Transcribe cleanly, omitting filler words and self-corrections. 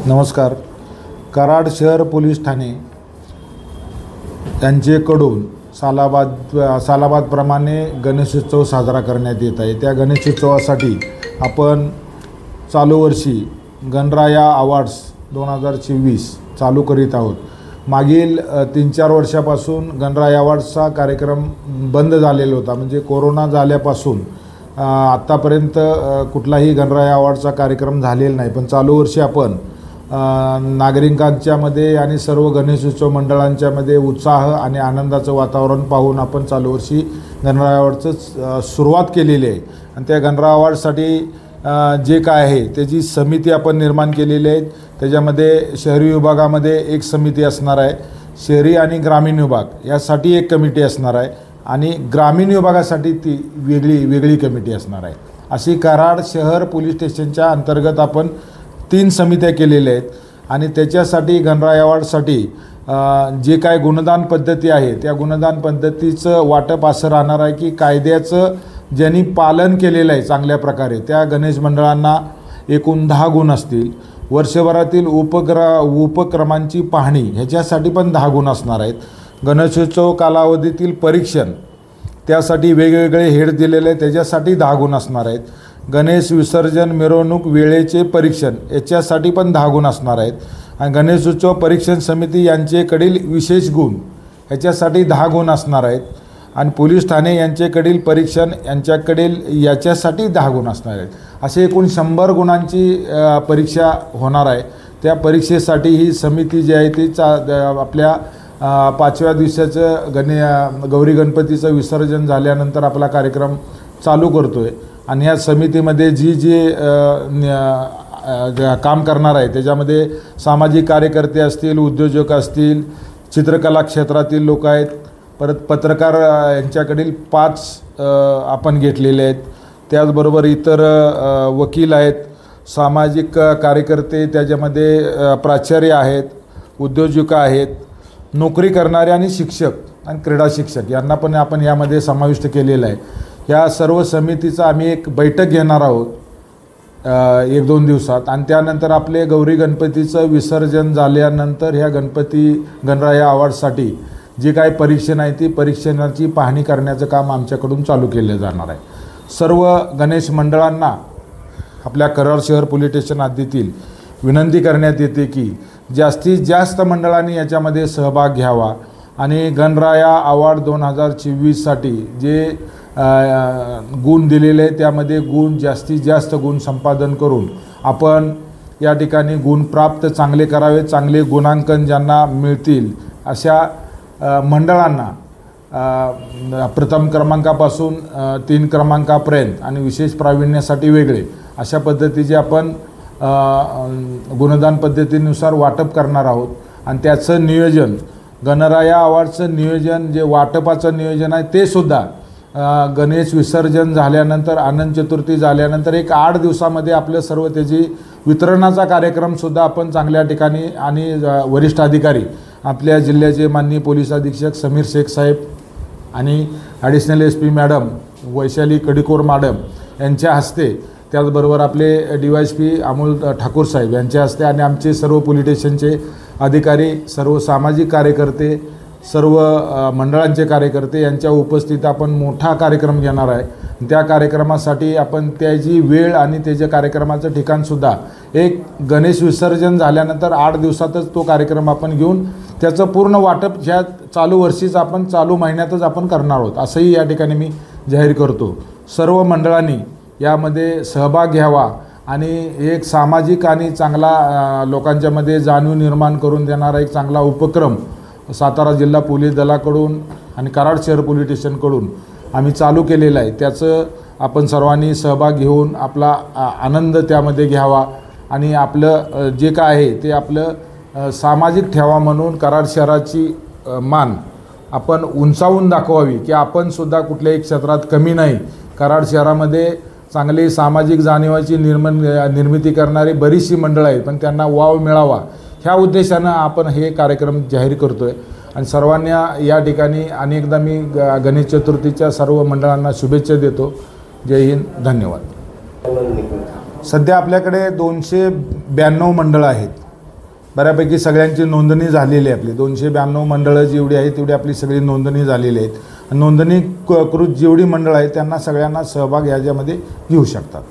नमस्कार. कराड शहर पोलीस ठाणे यांचेकडून सालाबादप्रमाणे गणेशोत्सव साजरा करण्यात येत आहे. त्या गणेशोत्सवासाठी आपण चालू वर्षी गणराया अवॉर्ड्स 2024 चालू करीत आहोत. मागील 3-4 वर्षापासून गणराया अवॉर्ड्सचा कार्यक्रम बंद झालेला होता. म्हणजे कोरोना झाल्यापासून आत्तापर्यंत कुठलाही गणराया अवॉर्डचा कार्यक्रम झालेला नाही. पण चालू वर्षी आपण नागरिकांच्यामध्ये आणि सर्व गणेशोत्सव मंडळांच्यामध्ये उत्साह आणि आनंदाचं वातावरण पाहून आपण चालू वर्षी गणराया अवॉर्डचं सुरुवात केलेली आहे. आणि त्या गणराया अवॉर्डसाठी जे काय आहे त्याची समिती आपण निर्माण केलेली आहे. त्याच्यामध्ये शहरी विभागामध्ये एक समिती असणार आहे, शहरी आणि ग्रामीण विभाग यासाठी एक कमिटी असणार आहे आणि ग्रामीण विभागासाठी ती वेगळी कमिटी असणार आहे. अशी कराड शहर पोलीस स्टेशनच्या अंतर्गत आपण 3 समित्या केलेल्या आहेत. आणि त्याच्यासाठी गणराया अवॉर्डसाठी जे काय गुणदान पद्धती आहे त्या गुणदान पद्धतीचं वाटप असं राहणार आहे की कायद्याचं ज्यांनी पालन केलेलं आहे चांगल्या प्रकारे त्या गणेश मंडळांना एकूण 10 गुण असतील. वर्षभरातील उपक्रमांची पाहणी ह्याच्यासाठी पण 10 गुण असणार आहेत. गणेशोत्सव कालावधीतील परीक्षण त्यासाठी वेगवेगळे हेड दिलेले त्याच्यासाठी 10 गुण असणार आहेत. गणेश विसर्जन मिरवणूक वेळेचे परीक्षण याच्यासाठी पण 10 गुण असणार आहेत. आणि गणेशोत्सव परीक्षण समिती यांचेकडील विशेष गुण ह्याच्यासाठी 10 गुण असणार आहेत. आणि पोलीस ठाणे यांचेकडील परीक्षण याच्यासाठी 10 गुण असणार आहेत. असे एकूण 100 गुणांची परीक्षा होणार आहे. त्या परीक्षेसाठी ही समिती जी आहे ती आपल्या 5व्या दिवसाचं गौरी गणपतीचं विसर्जन झाल्यानंतर आपला कार्यक्रम चालू करतो आहे. आणि ह्या समितीमध्ये जी काम करणार आहे त्याच्यामध्ये सामाजिक कार्यकर्ते असतील, उद्योजक असतील, चित्रकला क्षेत्रातील लोक आहेत, परत पत्रकार यांच्याकडील 5 आपण घेतलेले आहेत. त्याचबरोबर इतर वकील आहेत, सामाजिक कार्यकर्ते, त्याच्यामध्ये प्राचार्य आहेत, उद्योजक आहेत, नोकरी करणारे आणि शिक्षक आणि क्रीडा शिक्षक यांना पण आपण यामध्ये समाविष्ट केलेलं आहे. या सर्व समितीचा आम्ही एक बैठक घेणार आहोत 1-2 दिवसात. आणि त्यानंतर आपले गौरी गणपतीचं विसर्जन झाल्यानंतर ह्या गणराया अवॉर्डसाठी जी काही परीक्षण आहे ती परीक्षणाची पाहणी करण्याचं काम आमच्याकडून चालू केलं जाणार आहे. सर्व गणेश मंडळांना आपल्या कराड शहर पोलीस स्टेशन हद्दीतील विनंती करण्यात येते की जास्तीत जास्त मंडळांनी याच्यामध्ये सहभाग घ्यावा. आणि गणराया अवॉर्ड 2024साठी जे गुण दिलेले त्यामध्ये जास्तीत जास्त गुण संपादन करून आपण या ठिकाणी गुण प्राप्त चांगले करावे. चांगले गुणांकन ज्यांना मिळतील अशा मंडळांना प्रथम क्रमांकापासून 3 क्रमांकापर्यंत आणि विशेष प्रावीण्यासाठी वेगळे अशा पद्धतीचे आपण गुणदान पद्धतीनुसार वाटप करणार आहोत. आणि त्याचं नियोजन गणराया अवॉर्डचं नियोजन जे वाटपाचं नियोजन आहे ते सुद्धा गणेश विसर्जन झाल्यानंतर आनंद चतुर्थी झाल्यानंतर एक 8 दिवसामध्ये आपलं सर्व त्याची वितरणाचा कार्यक्रमसुद्धा आपण चांगल्या ठिकाणी आणि वरिष्ठ अधिकारी आपल्या जिल्ह्याचे माननीय पोलीस अधीक्षक समीर शेख साहेब आणि additional SP madam Vaishali Kadikor madam यांच्या हस्ते, त्याचबरोबर आपले DYSP अमोल ठाकूर साहेब यांच्या हस्ते आणि आमचे सर्व पोलीस स्टेशनचे अधिकारी, सर्व सामाजिक कार्यकर्ते, सर्व मंडळांचे कार्यकर्ते यांच्या उपस्थितीत आपण मोठा कार्यक्रम घेणार आहे. त्या कार्यक्रमासाठी आपण त्याची वेळ आणि त्याच्या कार्यक्रमाचं ठिकाणसुद्धा एक गणेश विसर्जन झाल्यानंतर 8 दिवसातच तो कार्यक्रम आपण घेऊन त्याचं पूर्ण वाटप ह्या चालू वर्षीच आपण चालू महिन्यातच आपण करणार आहोत असंही या ठिकाणी मी जाहीर करतो. सर्व मंडळांनी यामध्ये सहभाग घ्यावा आणि एक सामाजिक आणि चांगला लोकांच्यामध्ये जाणीव निर्माण करून देणारा एक चांगला उपक्रम सातारा जिल्हा पोलीस दलाकडून आणि कराड शहर पोलीस स्टेशनकडून आम्ही चालू केलेलं आहे. त्याचं आपण सर्वांनी सहभाग घेऊन आपला आनंद त्यामध्ये घ्यावा आणि आपलं जे काय आहे ते आपलं सामाजिक ठेवा म्हणून कराड शहराची मान आपण उंचावून दाखवावी की आपण सुद्धा कुठल्याही क्षेत्रात कमी नाही. कराड शहरामध्ये चांगली सामाजिक जाणीवाची निर्मिती करणारी बरीचशी मंडळं आहेत पण त्यांना वाव मिळावा ह्या उद्देशानं आपण हे कार्यक्रम जाहीर करतो आहे. आणि सर्वांना या ठिकाणी अनेकदा मी गणेश चतुर्थीच्या सर्व मंडळांना शुभेच्छा देतो. जय हिंद, धन्यवाद. सध्या आपल्याकडे 292 मंडळं आहेत बऱ्यापैकी सगळ्यांची नोंदणी झालेली आहे. आपली 292 मंडळं जेवढी आहेत तेवढी आपली सगळी नोंदणी झालेली आहेत. नोंदणीकृत जेवढी मंडळं आहेत त्यांना सगळ्यांना सहभाग याच्यामध्ये घेऊ शकतात.